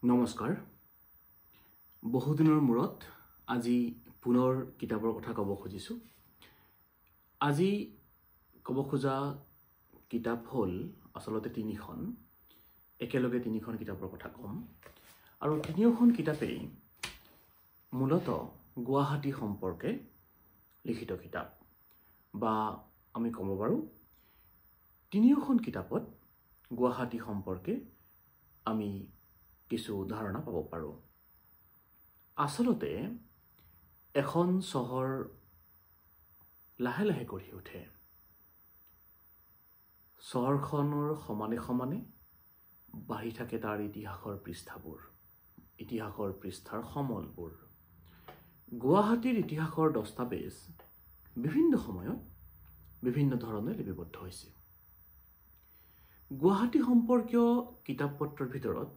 নমস্কাৰ বহুদিনৰ মূৰত আজি পুনৰ কিতাপৰ কথা ক'ব খুজিছোঁ আজি ক'ব খোজা কিতাপ হ'ল আসলতে তিনিখন একেলগে তিনিখন কিতাপৰ কথা ক'ম আৰু তিনিওখন কিতাপেই মূলত গুৱাহাটী সম্পৰ্কে লিখিত কিতাপ বা আমি ক'ব পাৰোঁ তিনিওখন কিতাপত গুৱাহাটী সম্পৰ্কে আমি কিছু ধাৰণা পাব পাৰোঁ আসলতে এখন চহৰ লাহে লাহে গঢ়ি উঠে চহৰখনৰ সমানে সমানে বাঢ়ি থাকে তাৰ ইতিহাসৰ পৃষ্ঠাৰ সমলবোৰ গুৱাহাটীৰ ইতিহাসৰ দস্তাবেজ বিভিন্ন সময়ত বিভিন্ন ধৰণে লিপিবদ্ধ হৈছে গুৱাহাটী সম্পৰ্কীয় কিতাপ পত্ৰৰ ভিতৰত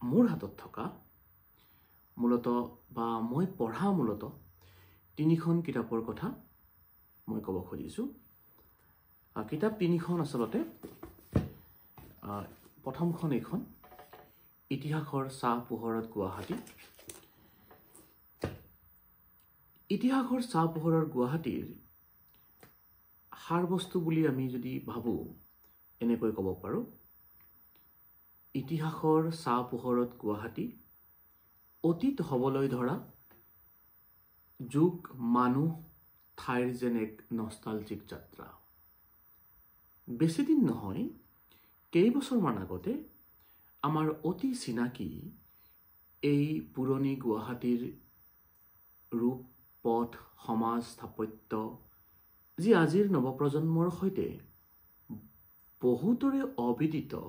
মোৰ হাতত থকা মূলত বা মই পঢ়া মূলত তিনিখন কিতাপৰ কথা মই ক'ব খুজিছোঁ কিতাপ তিনিখন আসলতে প্ৰথমখন এইখন ইতিহাসৰ চাহ পোহৰত গুৱাহাটী ইতিহাসৰ চাহ পোহৰৰ গুৱাহাটীৰ সাৰবস্তু বুলি আমি যদি ভাবোঁ এনেকৈ ক'ব পাৰোঁ ইতিহাসৰ চাহ পোহৰত গুৱাহাটী অতীত হ'বলৈ ধৰা যুগ মানুহ ঠাইৰ যেন এক নষ্টালজিক যাত্ৰা বেছিদিন নহয় কেইবছৰমান আগতে আমাৰ অতি চিনাকি এই পুৰণি গুৱাহাটীৰ ৰূপ পথ সমাজ স্থাপত্য যি আজিৰ নৱপ্ৰজন্মৰ সৈতে বহুতৰে অবিদিত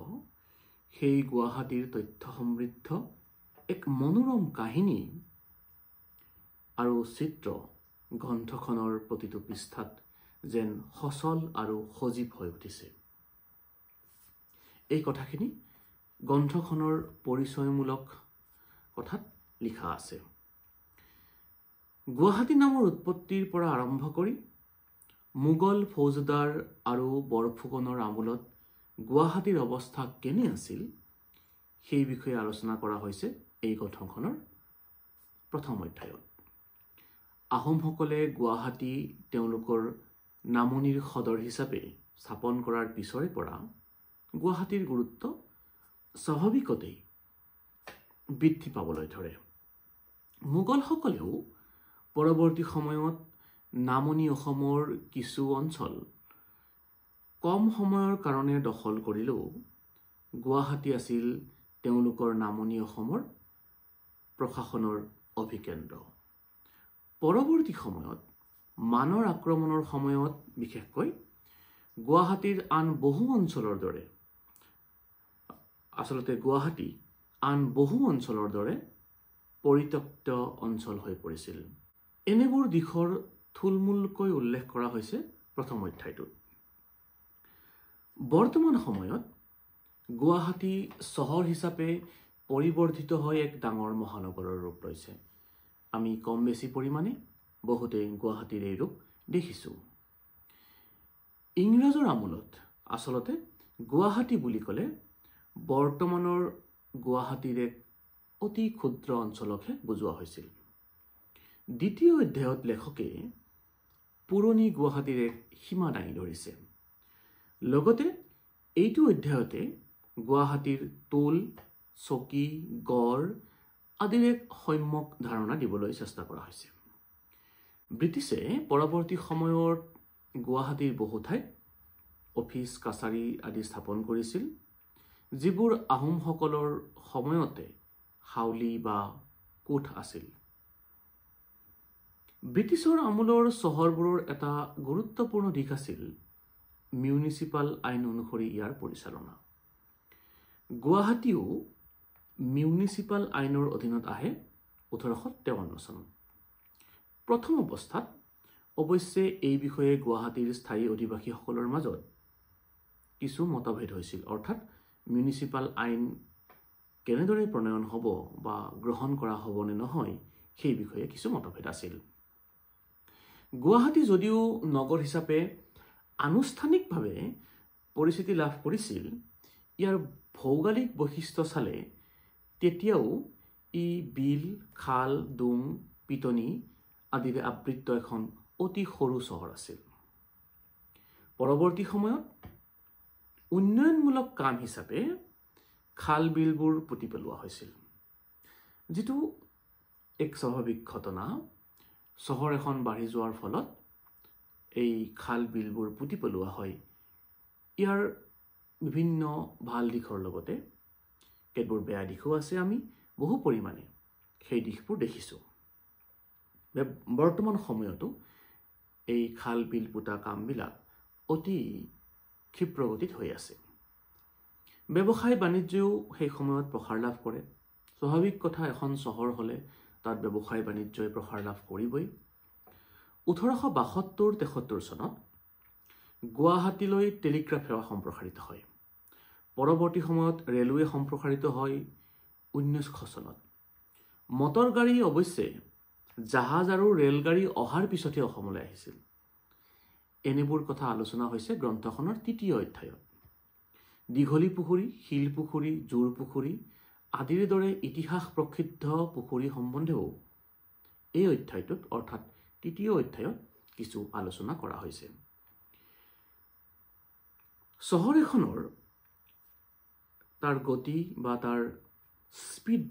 সেই গুৱাহাটীৰ তথ্য সমৃদ্ধ এক মনোৰম কাহিনী আৰু চিত্ৰ গ্ৰন্থখনৰ প্ৰতিটো পৃষ্ঠাত যেন সচল আৰু সজীৱ হৈ উঠিছে এই কথাখিনি গ্ৰন্থখনৰ পৰিচয়মূলক কথাত লিখা আছে গুৱাহাটী নামৰ উৎপত্তিৰ পৰা আৰম্ভ কৰি মোগল ফৌজদাৰ আৰু বৰফুকনৰ আমোলত গুৱাহাটীৰ অৱস্থা কেনে আছিল সেই বিষয়ে আলোচনা কৰা হৈছে এই গ্ৰন্থখনৰ প্ৰথম অধ্যায়ত আহোমসকলে গুৱাহাটী তেওঁলোকৰ নামনিৰ সদৰ হিচাপে স্থাপন কৰাৰ পিছৰে পৰা গুৱাহাটীৰ গুৰুত্ব স্বাভাৱিকতেই বৃদ্ধি পাবলৈ ধৰে মোগলসকলেও পৰৱৰ্তী সময়ত নামনি অসমৰ কিছু অঞ্চল কম সময়ৰ কাৰণে দখল কৰিলেও গুৱাহাটী আছিল তেওঁলোকৰ নামনি অসমৰ প্ৰশাসনৰ অভিকেন্দ্ৰ পৰৱৰ্তী সময়ত মানৰ আক্ৰমণৰ সময়ত বিশেষকৈ গুৱাহাটীৰ আন বহু অঞ্চলৰ দৰে পৰিত্যক্ত অঞ্চল হৈ পৰিছিল এনেবোৰ দিশৰ থুলমূলকৈ উল্লেখ কৰা হৈছে প্ৰথম অধ্যায়টোত বৰ্তমান সময়ত গুৱাহাটী চহৰ হিচাপে পৰিৱৰ্ধিত হৈ এক ডাঙৰ মহানগৰৰ ৰূপ লৈছে আমি কম বেছি পৰিমাণে বহুতে গুৱাহাটীৰ এই ৰূপ দেখিছোঁ ইংৰাজৰ আমোলত আসলতে গুৱাহাটী বুলি ক'লে বৰ্তমানৰ গুৱাহাটীৰ এক অতি ক্ষুদ্ৰ অঞ্চলকহে বুজোৱা হৈছিল দ্বিতীয় অধ্যায়ত লেখকে পুৰণি গুৱাহাটীৰ এক সীমা দাঙি ধৰিছে লগতে এইটো অধ্যায়তে গুৱাহাটীৰ টোল চকী গড় আদিৰ এক সম্যক ধাৰণা দিবলৈ চেষ্টা কৰা হৈছে ব্ৰিটিছে পৰৱৰ্তী সময়ত গুৱাহাটীৰ বহু ঠাইত অফিচ কাছাৰী আদি স্থাপন কৰিছিল যিবোৰ আহোমসকলৰ সময়তে হাউলি বা কোঠ আছিল ব্ৰিটিছৰ আমোলৰ চহৰবোৰৰ এটা গুৰুত্বপূৰ্ণ দিশ আছিল মিউনিচিপাল আইন অনুসৰি ইয়াৰ পৰিচালনা গুৱাহাটীও মিউনিচিপাল আইনৰ অধীনত আহে 1853 চনত প্ৰথম অৱস্থাত অৱশ্যে এই বিষয়ে গুৱাহাটীৰ স্থায়ী অধিবাসীসকলৰ মাজত কিছু মতভেদ হৈছিল অৰ্থাৎ মিউনিচিপাল আইন কেনেদৰে প্ৰণয়ন হ'ব বা গ্ৰহণ কৰা হ'ব নে নহয় সেই বিষয়ে কিছু মতভেদ আছিল গুৱাহাটী যদিও নগৰ হিচাপে আনুষ্ঠানিকভাৱে পৰিচিতি লাভ কৰিছিল ইয়াৰ ভৌগোলিক বৈশিষ্ট্য চালে তেতিয়াও ই বিল, খাল, ডুং, পিটনি আদিৰে আবৃত্ত এখন অতি সৰু চহৰ আছিল। পৰৱৰ্তী সময়ত উন্নয়নমূলক কাম হিচাপে খাল বিলবোৰ পুতি পেলোৱা হৈছিল, যিটো এক স্বাভাৱিক ঘটনা। চহৰ এখন বাঢ়ি যোৱাৰ ফলত এই খাল বিলবোৰ পুতি পেলোৱা হয়। ইয়াৰ বিভিন্ন ভাল দিশৰ লগতে কেতবোৰ বেয়া দিশো আছে। আমি বহু পৰিমাণে সেই দিশবোৰ দেখিছোঁ। বৰ্তমান সময়তো এই খাল বিল পুতা কামবিলাক অতি ক্ষিপ্ৰগতিত হৈ আছে। ব্যৱসায় বাণিজ্যও সেই সময়ত প্ৰসাৰ লাভ কৰে। স্বাভাৱিক কথা, এখন চহৰ হ'লে তাত ব্যৱসায় বাণিজ্যই প্ৰসাৰ লাভ কৰিবই। 1872-73 চনত গুৱাহাটীলৈ টেলিগ্ৰাফ সেৱা সম্প্ৰসাৰিত হয়। পৰৱৰ্তী সময়ত ৰেলৱে সম্প্ৰসাৰিত হয় 1900 চনত। মটৰ গাড়ী অৱশ্যে জাহাজ আৰু ৰেলগাড়ী অহাৰ পিছতহে অসমলৈ আহিছিল। এনেবোৰ কথা আলোচনা হৈছে গ্ৰন্থখনৰ 3য় অধ্যায়ত। দীঘলী পুখুৰী, শিল পুখুৰী, জোৰ পুখুৰী আদিৰ দৰে ইতিহাস প্ৰসিদ্ধ পুখুৰী সম্বন্ধেও এই অধ্যায়টোত অৰ্থাৎ 3য় অধ্যায়ত কিছু আলোচনা কৰা হৈছে। চহৰ এখনৰ তাৰ গতি বা তাৰ স্পীড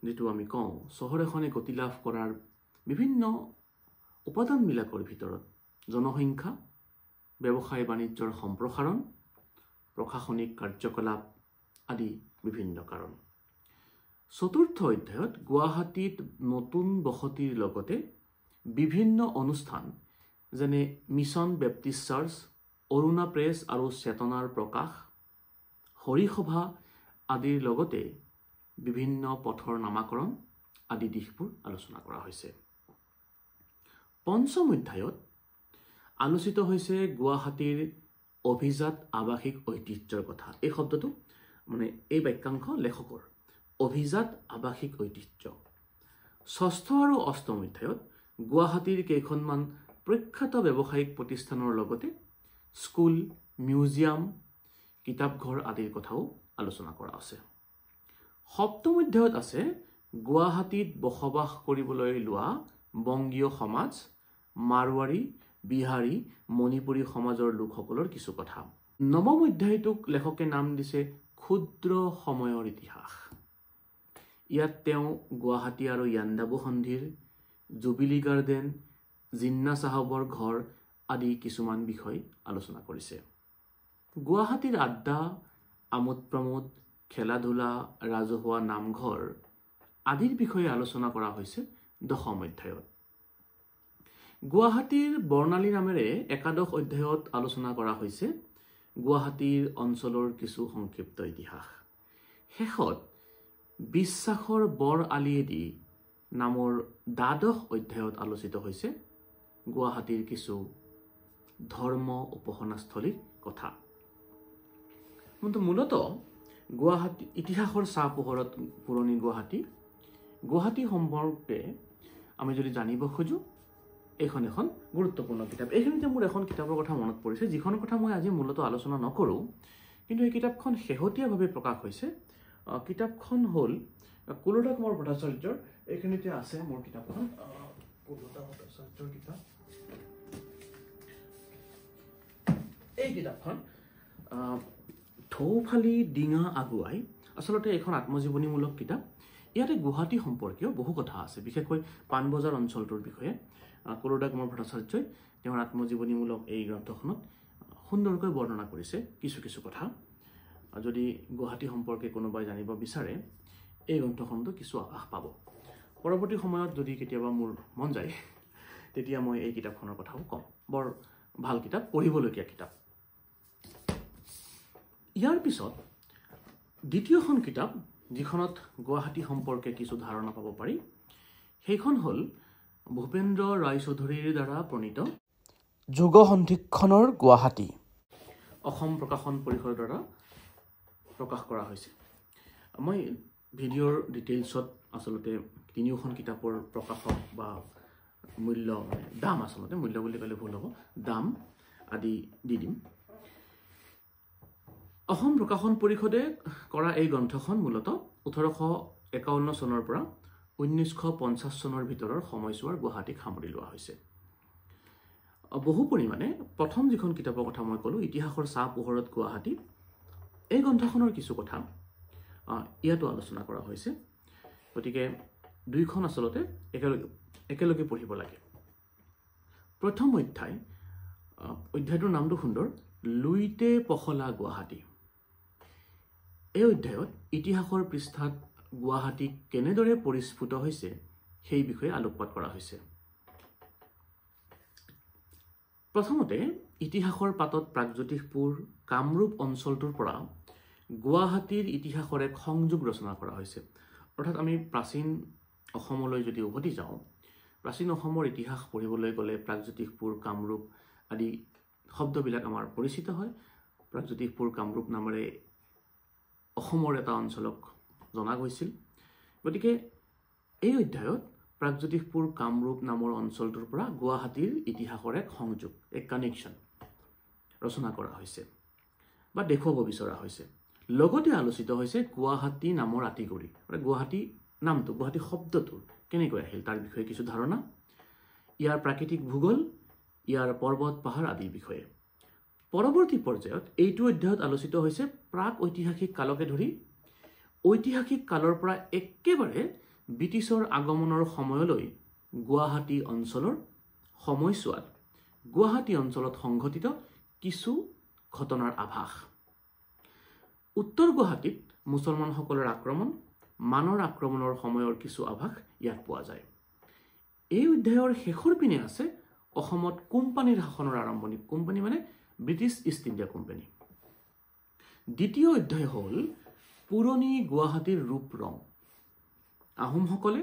যিটো আমি কওঁ, চহৰ এখনে গতি লাভ কৰাৰ বিভিন্ন উপাদানবিলাকৰ ভিতৰত জনসংখ্যা, ব্যৱসায় বাণিজ্যৰ সম্প্ৰসাৰণ, প্ৰশাসনিক কাৰ্যকলাপ আদি বিভিন্ন কাৰণ। 4ৰ্থ অধ্যায়ত গুৱাহাটীত নতুন বসতিৰ লগতে বিভিন্ন অনুষ্ঠান যেনে mission Baptist church, Aruna press আৰু চেতনাৰ প্ৰকাশ, হৰিসভা আদিৰ লগতে বিভিন্ন পথৰ নামাকৰণ আদি দিশবোৰ আলোচনা কৰা হৈছে। 5ম অধ্যায়ত আলোচিত হৈছে গুৱাহাটীৰ অভিজাত আৱাসিক ঐতিহ্যৰ কথা। এই শব্দটো এই বাক্যাংশ লেখকৰ, অভিজাত আৱাসিক ঐতিহ্য। 6ষ্ঠ আৰু 8ম অধ্যায়ত গুৱাহাটীৰ কেইখনমান প্ৰখ্যাত ব্যৱসায়িক প্ৰতিষ্ঠানৰ লগতে স্কুল, মিউজিয়াম, কিতাপঘৰ আদিৰ কথাও আলোচনা কৰা আছে। 7ম অধ্যায়ত আছে গুৱাহাটীত বসবাস কৰিবলৈ লোৱা বংগীয় সমাজ, মাৰৱাৰী, বিহাৰী, মণিপুৰী সমাজৰ লোকসকলৰ কিছু কথা। 9ম অধ্যায়টোক লেখকে নাম দিছে ক্ষুদ্ৰ সময়ৰ ইতিহাস। ইয়াত তেওঁ গুৱাহাটী আৰু ইয়াণ্ডাবু সন্ধিৰ, জুবিলি গাৰ্ডেন, জিন্না চাহাবৰ ঘৰ আদি কিছুমান বিষয় আলোচনা কৰিছে। গুৱাহাটীৰ আড্ডা, আমোদ প্ৰমোদ, খেলা ধূলা, ৰাজহুৱা নামঘৰ আদিৰ বিষয়ে আলোচনা কৰা হৈছে 10ম অধ্যায়ত। গুৱাহাটীৰ বৰ্ণালী নামেৰে 11শ অধ্যায়ত আলোচনা কৰা হৈছে গুৱাহাটীৰ অঞ্চলৰ কিছু সংক্ষিপ্ত ইতিহাস। শেষত বিশ্বাসৰ বৰ আলিয়েদি নামৰ 12শ অধ্যায়ত আলোচিত হৈছে গুৱাহাটীৰ কিছু ধৰ্ম উপাসনাস্থলীৰ কথা। মূলত গুৱাহাটী ইতিহাসৰ চাহ পোহৰত পুৰণি গুৱাহাটী সম্পৰ্কে আমি যদি জানিব খোজোঁ, এইখন এখন গুৰুত্বপূৰ্ণ কিতাপ। এইখিনিতে মোৰ এখন কিতাপৰ কথা মনত পৰিছে, যিখনৰ কথা মই আজি মূলত আলোচনা নকৰোঁ, কিন্তু এই কিতাপখন শেহতীয়াভাৱে প্ৰকাশ হৈছে। কিতাপখন হ'ল কুলতা কুমাৰ ভট্টাচাৰ্যৰ। এইখিনিতে আছে মোৰ কিতাপখন, কুলতা ভট্টাচাৰ্যৰ কিতাপ। এই কিতাপখন ঢৌফালি ডিঙা আগুৱাই, আচলতে এখন আত্মজীৱনীমূলক কিতাপ। ইয়াতে গুৱাহাটী সম্পৰ্কীয় বহু কথা আছে, বিশেষকৈ পাণবজাৰ অঞ্চলটোৰ বিষয়ে কুলতা কুমাৰ ভট্টাচাৰ্যই তেওঁৰ আত্মজীৱনীমূলক এই গ্ৰন্থখনত সুন্দৰকৈ বৰ্ণনা কৰিছে কিছু কথা। যদি গুৱাহাটী সম্পৰ্কে কোনোবাই জানিব বিচাৰে, এই গ্ৰন্থখনতো কিছু আভাস পাব। পৰৱৰ্তী সময়ত যদি কেতিয়াবা মোৰ মন যায়, তেতিয়া মই এই কিতাপখনৰ কথাও ক'ম। বৰ ভাল কিতাপ, পঢ়িবলগীয়া কিতাপ। ইয়াৰ পিছত দ্বিতীয়খন কিতাপ, যিখনত গুৱাহাটী সম্পৰ্কে কিছু ধাৰণা পাব পাৰি, সেইখন হ'ল ভূপেন্দ্ৰ ৰায়চৌধুৰীৰ দ্বাৰা প্ৰণীত যুগ সন্ধিক্ষণৰ গুৱাহাটী, অসম প্ৰকাশন পৰিষদৰ দ্বাৰা প্ৰকাশ কৰা হৈছে। মই ভিডিঅ'ৰ ডিটেইলছত আচলতে তিনিওখন কিতাপৰ প্ৰকাশক বা মূল্য, দাম, আচলতে মূল্য বুলি ক'লে ভুল হ'ব, দাম আদি দি দিম। অসম প্ৰকাশন পৰিষদে কৰা এই গ্ৰন্থখন মূলত 1951 চনৰ পৰা 1950 চনৰ ভিতৰৰ সময়ছোৱাৰ গুৱাহাটীক সামৰি লোৱা হৈছে। বহু পৰিমাণে প্ৰথম যিখন কিতাপৰ কথা মই ক'লোঁ, ইতিহাসৰ ছাঁ পোহৰত গুৱাহাটী, এই গ্ৰন্থখনৰ কিছু কথা ইয়াতো আলোচনা কৰা হৈছে। গতিকে দুইখন আচলতে একেলগে পঢ়িব লাগে। প্ৰথম অধ্যায়টোৰ নামটো সুন্দৰ, লুইতে পখলা গুৱাহাটী। এই অধ্যায়ত ইতিহাসৰ পৃষ্ঠাত গুৱাহাটী কেনেদৰে পৰিস্ফুট হৈছে সেই বিষয়ে আলোকপাত কৰা হৈছে। প্ৰথমতে ইতিহাসৰ পাতত প্ৰাগজ্যোতিষপুৰ কামৰূপ অঞ্চলটোৰ পৰা গুৱাহাটীৰ ইতিহাসৰ এক সংযোগ ৰচনা কৰা হৈছে। অৰ্থাৎ আমি প্ৰাচীন অসমলৈ যদি উভতি যাওঁ, প্ৰাচীন অসমৰ ইতিহাস পঢ়িবলৈ গ'লে প্ৰাগজ্যোতিষপুৰ কামৰূপ আদি শব্দবিলাক আমাৰ পৰিচিত হয়। প্ৰাগজ্যোতিষপুৰ কামৰূপ নামেৰে অসমৰ এটা অঞ্চলক জনা গৈছিল। গতিকে এই অধ্যায়ত প্ৰাগজ্যোতিষপুৰ কামৰূপ নামৰ অঞ্চলটোৰ পৰা গুৱাহাটীৰ ইতিহাসৰ এক সংযোগ, এক কানেকশ্যন ৰচনা কৰা হৈছে বা দেখুৱাব বিচৰা হৈছে। লগতে আলোচিত হৈছে গুৱাহাটী নামৰ আঁতিগুৰি, গুৱাহাটী নামটো, গুৱাহাটী শব্দটো কেনেকৈ আহিল তাৰ বিষয়ে কিছু ধাৰণা, ইয়াৰ প্ৰাকৃতিক ভূগোল, ইয়াৰ পৰ্বত পাহাৰ আদিৰ বিষয়ে। পৰৱৰ্তী পৰ্যায়ত এইটো অধ্যায়ত আলোচিত হৈছে প্ৰাক ঐতিহাসিক কালকে ধৰি ঐতিহাসিক কালৰ পৰা একেবাৰে ব্ৰিটিছৰ আগমনৰ সময়লৈ গুৱাহাটী অঞ্চলৰ সময়ছোৱাত গুৱাহাটী অঞ্চলত সংঘটিত কিছু ঘটনাৰ আভাস। উত্তৰ গুৱাহাটীত মুছলমানসকলৰ আক্ৰমণ, মানৰ আক্ৰমণৰ সময়ৰ কিছু আভাস ইয়াত পোৱা যায়। এই অধ্যায়ৰ শেষৰ পিনে আছে অসমত কোম্পানীৰ শাসনৰ আৰম্ভণি। কোম্পানী মানে ব্ৰিটিছ ইষ্ট ইণ্ডিয়া কোম্পানী। দ্বিতীয় অধ্যায় হ'ল পুৰণি গুৱাহাটীৰ ৰূপ ৰং। আহোমসকলে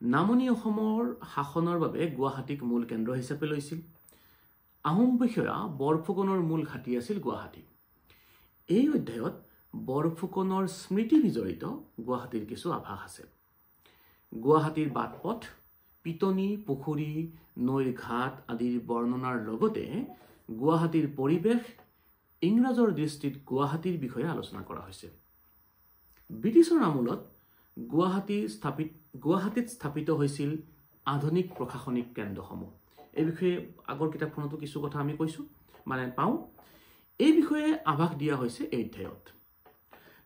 নামনি অসমৰ শাসনৰ বাবে গুৱাহাটীক মূল কেন্দ্ৰ হিচাপে লৈছিল। আহোম বিষয়া বৰফুকনৰ মূল ঘাটি আছিল গুৱাহাটী। এই অধ্যায়ত বৰফুকনৰ স্মৃতি বিজড়িত গুৱাহাটীৰ কিছু আভাস আছে। গুৱাহাটীৰ বাট পথ, পিটনি, পুখুৰী, নৈৰ ঘাট আদিৰ বৰ্ণনাৰ লগতে গুৱাহাটীৰ পৰিৱেশ, ইংৰাজৰ দৃষ্টিত গুৱাহাটীৰ বিষয়ে আলোচনা কৰা হৈছে। ব্ৰিটিছৰ আমোলত গুৱাহাটীত স্থাপিত হৈছিল আধুনিক প্ৰশাসনিক কেন্দ্ৰসমূহ। এই বিষয়ে আগৰ কিতাপখনতো কিছু কথা আমি পাওঁ। এই বিষয়ে আভাস দিয়া হৈছে এই অধ্যায়ত।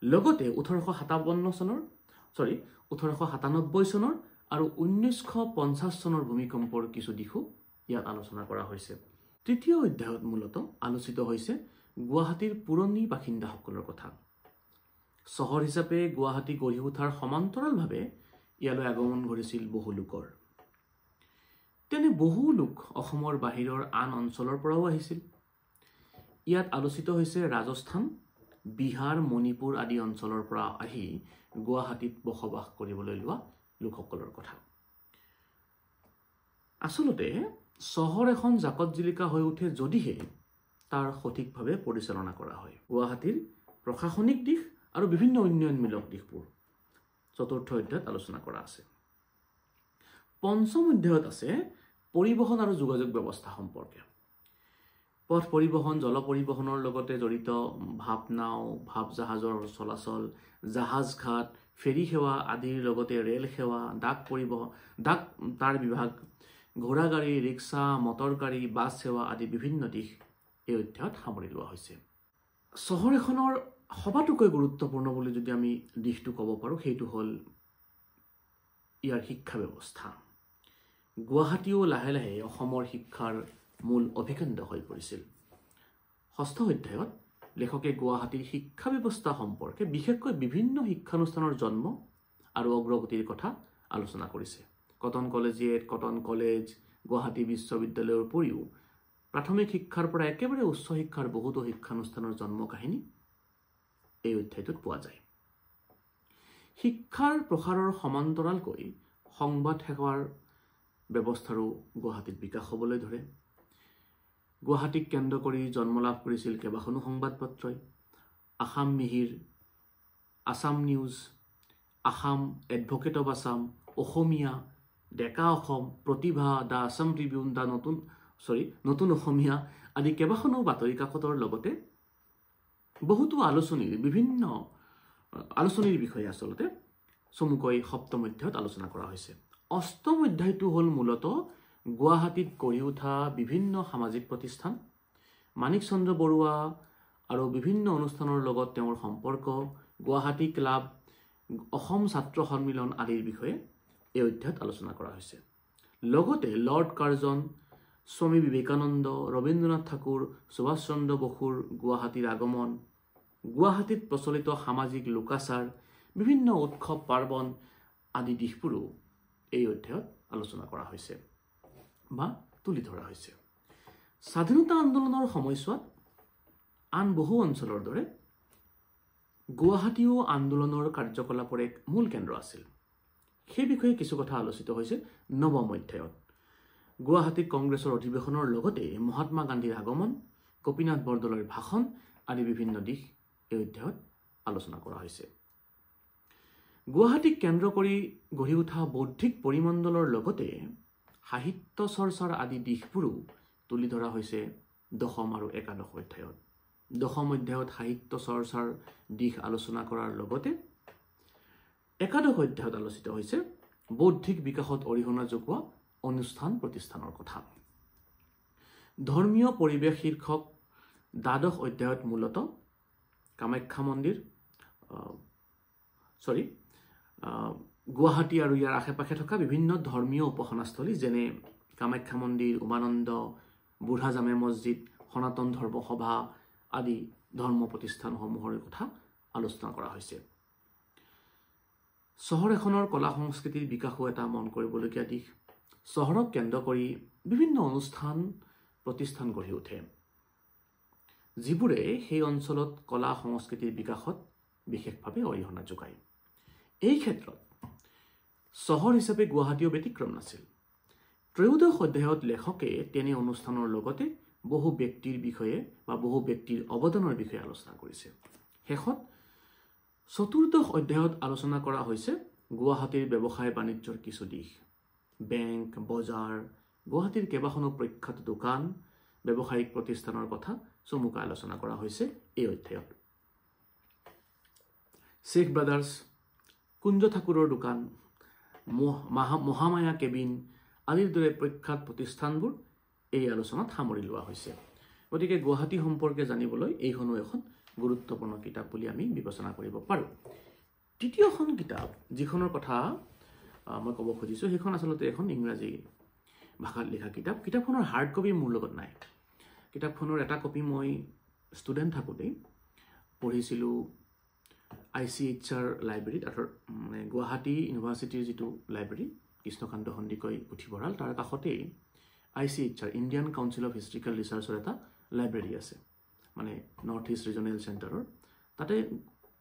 লগতে 1897 চনৰ আৰু 1950 চনৰ ভূমিকম্পৰ কিছু দিশো ইয়াত আলোচনা কৰা হৈছে। তৃতীয় অধ্যায়ত মূলত আলোচিত হৈছে গুৱাহাটীৰ পুৰণি বাসিন্দাসকলৰ কথা। চহৰ হিচাপে গুৱাহাটী গঢ়ি উঠাৰ সমান্তৰালভাৱে ইয়ালৈ আগমন ঘটিছিল বহু লোকৰ। তেনে বহু লোক অসমৰ বাহিৰৰ আন অঞ্চলৰ পৰাও আহিছিল। ইয়াত আলোচিত হৈছে ৰাজস্থান, বিহাৰ, মণিপুৰ আদি অঞ্চলৰ পৰা আহি গুৱাহাটীত বসবাস কৰিবলৈ লোৱা লোকসকলৰ কথা। আচলতে চহৰ এখন জাকত জিলিকা হৈ উঠে যদিহে তাৰ সঠিকভাৱে পৰিচালনা কৰা হয়। গুৱাহাটীৰ প্ৰশাসনিক দিশ আৰু বিভিন্ন উন্নয়নমূলক দিশবোৰ চতুৰ্থ অধ্যায়ত আলোচনা কৰা আছে। পঞ্চম অধ্যায়ত আছে পৰিবহণ আৰু যোগাযোগ ব্যৱস্থা সম্পৰ্কে। পথ পৰিবহণ, জল পৰিবহণৰ লগতে জড়িত ভাপনাও, ভাপ জাহাজৰ চলাচল, জাহাজ ঘাট, ফেৰী সেৱা আদিৰ লগতে ৰেল সেৱা, ডাক তাৰ বিভাগ, ঘোঁৰা গাড়ী, ৰিক্সা, মটৰ গাড়ী, বাছ সেৱা আদি বিভিন্ন দিশ এই অধ্যায়ত সামৰি লোৱা হৈছে। চহৰ এখনৰ সবাতোকৈ গুৰুত্বপূৰ্ণ বুলি যদি আমি দিশটো ক'ব পাৰোঁ, সেইটো হ'ল ইয়াৰ শিক্ষা ব্যৱস্থা। গুৱাহাটীও লাহে লাহে অসমৰ শিক্ষাৰ মূল অভিকেন্দ্ৰ হৈ পৰিছিল। ষষ্ঠ অধ্যায়ত লেখকে গুৱাহাটীৰ শিক্ষা ব্যৱস্থা সম্পৰ্কে বিশেষকৈ বিভিন্ন শিক্ষানুষ্ঠানৰ জন্ম আৰু অগ্ৰগতিৰ কথা আলোচনা কৰিছে। Cotton collegiate, cotton college, Guwahati বিশ্ববিদ্যালয়ৰ উপৰিও প্ৰাথমিক শিক্ষাৰ পৰা একেবাৰে উচ্চ শিক্ষাৰ বহুতো শিক্ষানুষ্ঠানৰ জন্ম কাহিনী এই অধ্যায়টোত পোৱা যায়। শিক্ষাৰ প্ৰসাৰৰ সমান্তৰালকৈ সংবাদ সেৱাৰ ব্যৱস্থাৰো গুৱাহাটীত বিকাশ হ'বলৈ ধৰে। গুৱাহাটীক কেন্দ্ৰ কৰি জন্ম লাভ কৰিছিল কেইবাখনো সংবাদ পত্ৰই। Assam Mihir, Assam news, Assam advocate of Assam, Asomiya, Deka Asom, Pratibha, the Assam Tribune, নতুন অসমীয়া আদি কেইবাখনো বাতৰি কাকতৰ লগতে বহুতো বিভিন্ন আলোচনীৰ বিষয়ে আচলতে চমুকৈ সপ্তম অধ্যায়ত আলোচনা কৰা হৈছে। অষ্টম অধ্যায়টো হ'ল মূলতঃ গুৱাহাটীত গঢ়ি উঠা বিভিন্ন সামাজিক প্ৰতিষ্ঠান, মাণিক চন্দ্ৰ বৰুৱা আৰু বিভিন্ন অনুষ্ঠানৰ লগত তেওঁৰ সম্পৰ্ক, গুৱাহাটী ক্লাব, অসম ছাত্ৰ সন্মিলন আদিৰ বিষয়ে এই অধ্যায়ত আলোচনা কৰা হৈছে। লগতে লৰ্ড কাৰ্জন, স্বামী বিবেকানন্দ, ৰবীন্দ্ৰনাথ ঠাকুৰ, সুভাষ চন্দ্ৰ বসুৰ গুৱাহাটীৰ আগমন, গুৱাহাটীত প্ৰচলিত সামাজিক লোকাচাৰ, বিভিন্ন উৎসৱ পাৰ্বণ আদি দিশবোৰো এই অধ্যায়ত আলোচনা কৰা হৈছে বা তুলি ধৰা হৈছে। স্বাধীনতা আন্দোলনৰ সময়ছোৱাত আন বহু অঞ্চলৰ দৰে গুৱাহাটীও আন্দোলনৰ কাৰ্যকলাপৰ এক মূল কেন্দ্ৰ আছিল। সেই বিষয়ে কিছু কথা আলোচিত হৈছে নৱম অধ্যায়ত। গুৱাহাটীত কংগ্ৰেছৰ অধিৱেশনৰ লগতে মহাত্মা গান্ধীৰ আগমন, গোপীনাথ বৰদলৈৰ ভাষণ আদি বিভিন্ন দিশ এই অধ্যায়ত আলোচনা কৰা হৈছে। গুৱাহাটীক কেন্দ্ৰ কৰি গঢ়ি উঠা বৌদ্ধিক পৰিমণ্ডলৰ লগতে সাহিত্য চৰ্চাৰ আদি দিশবোৰো তুলি ধৰা হৈছে দশম আৰু একাদশ অধ্যায়ত। দশম অধ্যায়ত সাহিত্য চৰ্চাৰ দিশ আলোচনা কৰাৰ লগতে একাদশ অধ্যায়ত আলোচিত হৈছে বৌদ্ধিক বিকাশত অৰিহণা যোগোৱা অনুষ্ঠান প্ৰতিষ্ঠানৰ কথা। ধৰ্মীয় পৰিৱেশ শীৰ্ষক দ্বাদশ অধ্যায়ত মূলতঃ কামাখ্যা মন্দিৰ গুৱাহাটী আৰু ইয়াৰ আশে পাশে থকা বিভিন্ন ধৰ্মীয় উপাসনাস্থলী যেনে কামাখ্যা মন্দিৰ, উমানন্দ, বুঢ়া জামে মছজিদ, সনাতন ধৰ্মসভা আদি ধৰ্ম প্ৰতিষ্ঠানসমূহৰ কথা আলোচনা কৰা হৈছে। চহৰ এখনৰ কলা সংস্কৃতিৰ বিকাশো এটা মন কৰিবলগীয়া দিশ। চহৰক কেন্দ্ৰ কৰি বিভিন্ন অনুষ্ঠান প্ৰতিষ্ঠান গঢ়ি উঠে, যিবোৰে সেই অঞ্চলত কলা সংস্কৃতিৰ বিকাশত বিশেষভাৱে অৰিহণা যোগায়। এই ক্ষেত্ৰত চহৰ হিচাপে গুৱাহাটীও ব্যতিক্ৰম নাছিল। ত্ৰয়োদশ অধ্যায়ত লেখকে তেনে অনুষ্ঠানৰ লগতে বহু ব্যক্তিৰ বিষয়ে বা বহু ব্যক্তিৰ অৱদানৰ বিষয়ে আলোচনা কৰিছে। শেষত চতুৰ্দশ অধ্যায়ত আলোচনা কৰা হৈছে গুৱাহাটীৰ ব্যৱসায় বাণিজ্যৰ কিছু দিশ। বেংক, বজাৰ, গুৱাহাটীৰ কেইবাখনো প্ৰখ্যাত দোকান, ব্যৱসায়িক প্ৰতিষ্ঠানৰ কথা চমুকৈ আলোচনা কৰা হৈছে এই অধ্যায়ত। শেখ ব্ৰাদাৰ্ছ, কুঞ্জ ঠাকুৰৰ দোকান, মহামায়া কেবিন আদিৰ দৰে প্ৰখ্যাত প্ৰতিষ্ঠানবোৰ এই আলোচনাত সামৰি লোৱা হৈছে। গতিকে গুৱাহাটী সম্পৰ্কে জানিবলৈ এইখনো এখন গুৰুত্বপূৰ্ণ কিতাপ বুলি আমি বিবেচনা কৰিব পাৰোঁ। তৃতীয়খন কিতাপ যিখনৰ কথা মই ক'ব খুজিছোঁ সেইখন আচলতে এখন ইংৰাজী ভাষাত লিখা কিতাপ। কিতাপখনৰ হাৰ্ড কপি মোৰ লগত নাই। কিতাপখনৰ এটা কপি মই ষ্টুডেণ্ট থাকোঁতেই পঢ়িছিলোঁ ICHR লাইব্ৰেৰীত, অৰ্থাৎ গুৱাহাটী ইউনিভাৰ্চিটিৰ যিটো লাইব্ৰেৰী কৃষ্ণকান্ত সন্দিকৈ পুথিভঁৰাল, তাৰ কাষতেই ICHR Indian council of historical ৰিচাৰ্চৰ এটা লাইব্ৰেৰী আছে, মানে নৰ্থ ইষ্ট ৰিজনেল চেণ্টাৰৰ। তাতে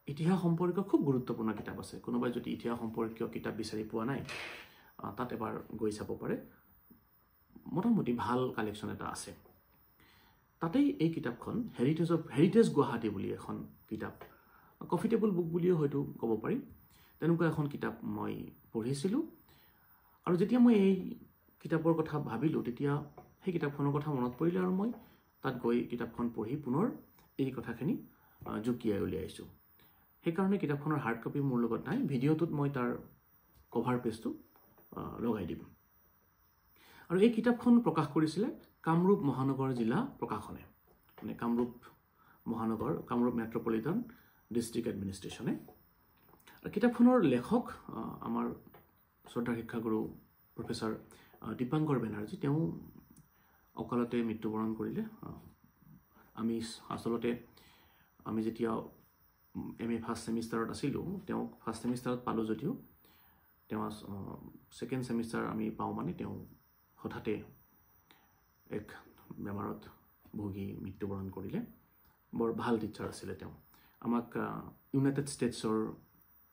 ইতিহাস সম্পৰ্কীয় খুব গুৰুত্বপূৰ্ণ কিতাপ আছে। কোনোবাই যদি ইতিহাস সম্পৰ্কীয় কিতাপ বিচাৰি পোৱা নাই, তাত এবাৰ গৈ চাব পাৰে। মোটামুটি ভাল কালেকশ্যন এটা আছে। তাতেই এই কিতাপখন হেৰিটেজ গুৱাহাটী বুলি এখন কিতাপ, কফি টেবুল বুক বুলিও হয়তো ক'ব পাৰি, তেনেকুৱা এখন কিতাপ মই পঢ়িছিলোঁ। আৰু যেতিয়া মই এই কিতাপৰ কথা ভাবিলোঁ তেতিয়া সেই কিতাপখনৰ কথা মনত পৰিলে আৰু মই তাত গৈ কিতাপখন পঢ়ি পুনৰ এই কথাখিনি জুকিয়াই উলিয়াইছোঁ। সেইকাৰণে কিতাপখনৰ হাৰ্ড কপি মোৰ লগত নাই। ভিডিঅ'টোত মই তাৰ কভাৰ পেজটো লগাই দিম। আৰু এই কিতাপখন প্ৰকাশ কৰিছিলে কামৰূপ মহানগৰ জিলা প্ৰকাশনে, মানে কামৰূপ মেট্ৰপলিটন ডিষ্ট্ৰিক্ট এডমিনিষ্ট্ৰেশ্যনে। আৰু কিতাপখনৰ লেখক আমাৰ শ্ৰদ্ধাৰ শিক্ষাগুৰু প্ৰফেচাৰ দীপাংকৰ বেনাৰ্জী। তেওঁ অকালতে মৃত্যুবৰণ কৰিলে। আমি যেতিয়া MA ফাৰ্ষ্ট ছেমিষ্টাৰত আছিলোঁ, তেওঁক ফাৰ্ষ্ট ছেমিষ্টাৰত পালোঁ যদিও তেওঁ ছেকেণ্ড ছেমিষ্টাৰ আমি পাওঁ মানে তেওঁ হঠাতে এক বেমাৰত ভুগি মৃত্যুবৰণ কৰিলে। বৰ ভাল টিচাৰ আছিলে তেওঁ। আমাক ইউনাইটেড ষ্টেটছৰ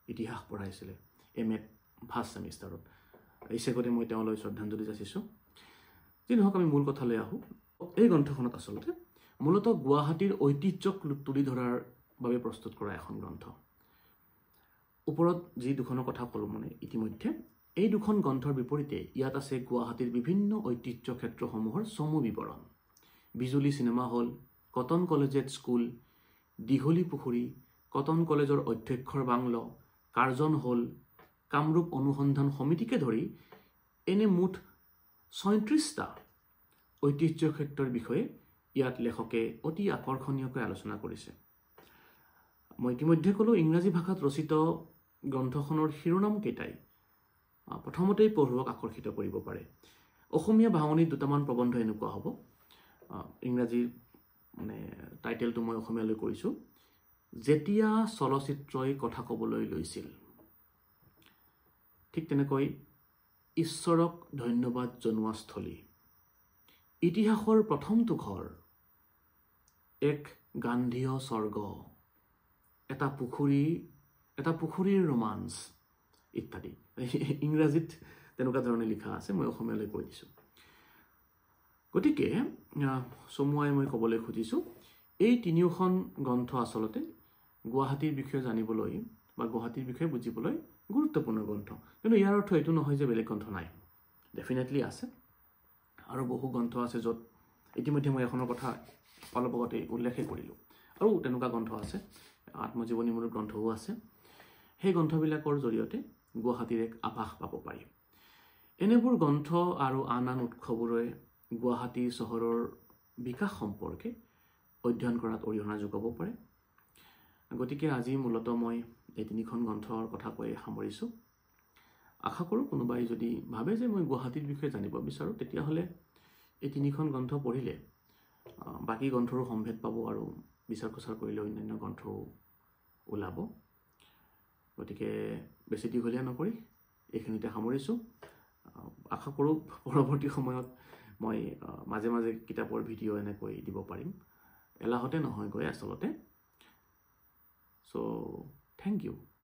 ইতিহাস পঢ়াইছিলে MA ফাৰ্ষ্ট ছেমিষ্টাৰত। এই চেগতে মই তেওঁলৈ শ্ৰদ্ধাঞ্জলি যাচিছোঁ। যি নহওক, আমি মূল কথালৈ আহোঁ। এই গ্ৰন্থখনত আচলতে মূলতঃ গুৱাহাটীৰ ঐতিহ্যক তুলি ধৰাৰ বাবে প্ৰস্তুত কৰা এখন গ্ৰন্থ। ওপৰত যি দুখনৰ কথা ক'লোঁ মানে ইতিমধ্যে, এই দুখন গ্ৰন্থৰ বিপৰীতে ইয়াত আছে গুৱাহাটীৰ বিভিন্ন ঐতিহ্য ক্ষেত্ৰসমূহৰ চমু বিৱৰণ। Bijuli cinema hall, Cotton collegiate school, Dighali Pukhuri, Cotton কলেজৰ অধ্যক্ষৰ বাংলো, কাৰ্জন হল, কামৰূপ অনুসন্ধান সমিতিকে ধৰি এনে মুঠ ৩৬টা ঐতিহ্য ক্ষেত্ৰৰ বিষয়ে ইয়াত লেখকে অতি আকৰ্ষণীয়কৈ আলোচনা কৰিছে। মই ইতিমধ্যে ক'লো ইংৰাজী ভাষাত ৰচিত গ্ৰন্থখনৰ শিৰোনাম কেইটাই প্ৰথমতেই পঢ়ুৱক আকৰ্ষিত কৰিব পাৰে। অসমীয়া ভাঙনিত দুটামান প্ৰবন্ধ এনেকুৱা হ'ব, ইংৰাজী টাইটেলটো মই অসমীয়ালৈ কৰিছোঁ, যেতিয়া চলচ্চিত্ৰই কথা ক'বলৈ লৈছিল। ঠিক তেনেকৈ ঈশ্বৰক ধন্যবাদ জনোৱা স্থলী, ইতিহাসৰ প্ৰথমটো ঘৰ, এক গান্ধীয় স্বৰ্গ, এটা পুখুৰীৰ ৰোমাঞ্চ ইত্যাদি। ইংৰাজীত তেনেকুৱা ধৰণে লিখা আছে, মই অসমীয়ালৈ কৈ দিছোঁ। গতিকে চমুৱাই মই ক'বলৈ খুজিছোঁ, এই তিনিওখন গ্ৰন্থ আচলতে গুৱাহাটীৰ বিষয়ে জানিবলৈ বা গুৱাহাটীৰ বিষয়ে বুজিবলৈ গুৰুত্বপূৰ্ণ গ্ৰন্থ। কিন্তু ইয়াৰ অৰ্থ এইটো নহয় যে বেলেগ গ্ৰন্থ নাই, ডেফিনেটলি আছে। আৰু বহু গ্ৰন্থ আছে য'ত ইতিমধ্যে মই এখনৰ কথা অলপ আগতে উল্লেখেই কৰিলোঁ। আৰু তেনেকুৱা গ্ৰন্থ আছে, আত্মজীৱনীমূলক গ্ৰন্থও আছে। সেই গ্ৰন্থবিলাকৰ জৰিয়তে গুৱাহাটীৰ এক আভাস পাব পাৰি। এনেবোৰ গ্ৰন্থ আৰু আন উৎসবোৰে গুৱাহাটী চহৰৰ বিকাশ সম্পৰ্কে অধ্যয়ন কৰাত অৰিহণা যোগাব পাৰে। গতিকে আজি মূলতঃ মই এই তিনিখন গ্ৰন্থৰ কথা কৈ সামৰিছোঁ। আশা কৰোঁ কোনোবাই যদি ভাবে যে মই গুৱাহাটীৰ বিষয়ে জানিব বিচাৰোঁ, তেতিয়াহ'লে এই তিনিখন গ্ৰন্থ পঢ়িলে বাকী গ্ৰন্থৰো সম্ভেদ পাব আৰু বিচাৰ খোচাৰ কৰিলে অন্যান্য গ্ৰন্থও ওলাব। গতিকে বেছি দীঘলীয়া নকৰি এইখিনিতে সামৰিছোঁ। আশা কৰোঁ পৰৱৰ্তী সময়ত মই মাজে মাজে কিতাপৰ ভিডিঅ' এনেকৈ দিব পাৰিম, এলাহতে নহয়গৈ আচলতে। চ' থেংক ইউ।